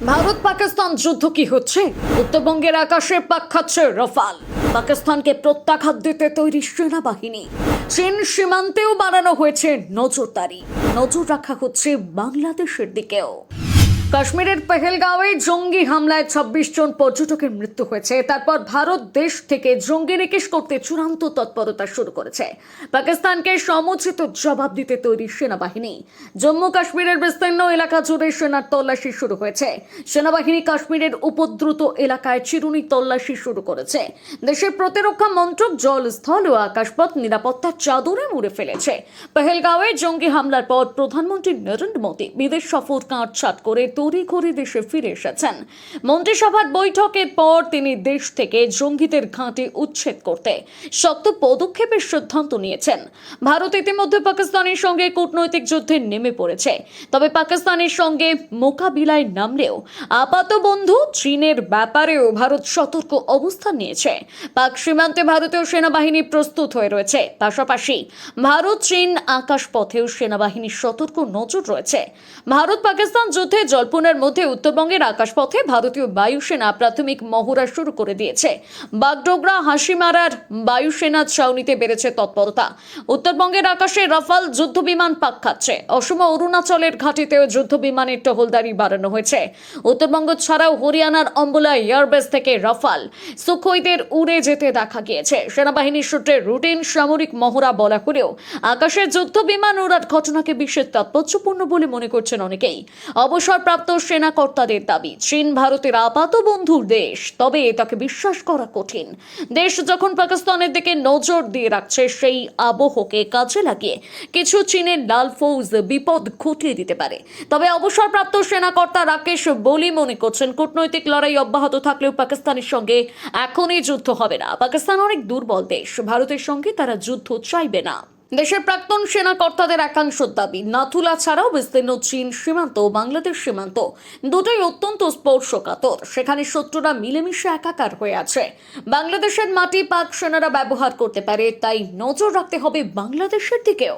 ভারত পাকিস্তান যুদ্ধ কি হচ্ছে? উত্তরবঙ্গের আকাশে পাক খাচ্ছে রাফাল। পাকিস্তানকে প্রত্যাঘাত দিতে তৈরি সেনাবাহিনী। চীন সীমান্তেও বাড়ানো হয়েছে নজরদারি। নজর রাখা হচ্ছে বাংলাদেশের দিকেও। কাশ্মীরের পেহেলগাঁওয়ে জঙ্গি হামলায় 26 জন পর্যটকের মৃত্যু হয়েছে। তারপর ভারত দেশ থেকে জঙ্গি নিকেশ করতে চূড়ান্ত তৎপরতা শুরু করেছে। পাকিস্তানকে সমুচিত জবাব দিতে তৈরি সেনাবাহিনী। জম্মু কাশ্মীরের বিস্তীর্ণ এলাকা জুড়ে সেনার তল্লাশি শুরু হয়েছে। সেনাবাহিনী কাশ্মীরের উপদ্রুত এলাকায় চিরুনি তল্লাশি শুরু করেছে। দেশের প্রতিরক্ষা মন্ত্রক জল, স্থল ও আকাশপথ নিরাপত্তার চাদরে মুড়ে ফেলেছে। পেহেলগাঁওয়ে জঙ্গি হামলার পর প্রধানমন্ত্রী নরেন্দ্র মোদী বিদেশ সফর কাটছাঁট করে তড়িঘড়ি দেশে ফিরে এসেছেন। মন্ত্রিসভার বৈঠকের পর তিনি দেশ থেকে জঙ্গিদের ঘাঁটি উচ্ছেদ করতে শক্ত পদক্ষেপের সিদ্ধান্ত নিয়েছেন। ভারত ইতিমধ্যে পাকিস্তানের সঙ্গে কূটনৈতিক যুদ্ধে নেমে পড়েছে। তবে পাকিস্তানের সঙ্গে মোকাবিলায় নামলেও আপাত বন্ধু চীনের ব্যাপারেও ভারত সতর্ক অবস্থান নিয়েছে। পাক সীমান্তে ভারতীয় সেনাবাহিনী প্রস্তুত হয়ে রয়েছে। পাশাপাশি ভারত চীন আকাশপথেও সেনাবাহিনীর সতর্ক নজর রয়েছে। ভারত পাকিস্তান যুদ্ধে জল্পনার মধ্যে উত্তরবঙ্গের আকাশপথে ভারতীয় বায়ুসেনা প্রাথমিক মহড়া শুরু করে দিয়েছে। বাগডোগরা, হাসিমারার বায়ুসেনা ছাউনিতে বেড়েছে তৎপরতা। উত্তরবঙ্গের আকাশে রাফাল যুদ্ধ বিমান পাক খাচ্ছে। অসম, অরুণাচলের ঘাঁটিতেও যুদ্ধ বিমানের টহলদারি বাড়ানো হয়েছে। উত্তরবঙ্গ ছাড়াও হরিয়ানার অম্বলা এয়ারবেস থেকে রাফাল সুখোইদের উড়ে যেতে দেখা গিয়েছে। সেনাবাহিনীর সূত্রে রুটিন সামরিক মহড়া বলা হলেও আকাশের যুদ্ধ বিমান ওড়ার ঘটনাকে বিশেষ তাৎপর্যপূর্ণ বলে মনে করছেন অনেকেই। অবসরপ্রাপ্ত সেনা কর্তাদের দাবি, চীন ভারতের আপাত বন্ধুর দেশ, তবে তাকে বিশ্বাস করা কঠিন। দেশ যখন পাকিস্তানের দিকে নজর দিয়ে রাখছে, সেই আবহকে কাজে লাগিয়ে কিছু চীনের লাল ফৌজ বিপদ ঘটিয়ে দিতে পারে। তবে অবসরপ্রাপ্ত সেনা কর্তা রাকেশ বলি মনে করছেন, কূটনৈতিক লড়াই অব্যাহত থাকলেও পাকিস্তানের সঙ্গে এখনই যুদ্ধ হবে না। পাকিস্তান অনেক দুর্বল দেশ, ভারতের সঙ্গে তারা যুদ্ধ চাইবে না। দেশের প্রাক্তন সেনা কর্তাদের একাংশ দাবি, নাথুলা ছাড়াও বিস্তীর্ণ চীন সীমান্ত ও বাংলাদেশ সীমান্ত দুটোই অত্যন্ত স্পর্শকাতর। সেখানে শত্রুরা মিলেমিশে একাকার হয়ে আছে। বাংলাদেশের মাটি পাক সেনারা ব্যবহার করতে পারে, তাই নজর রাখতে হবে বাংলাদেশের দিকেও।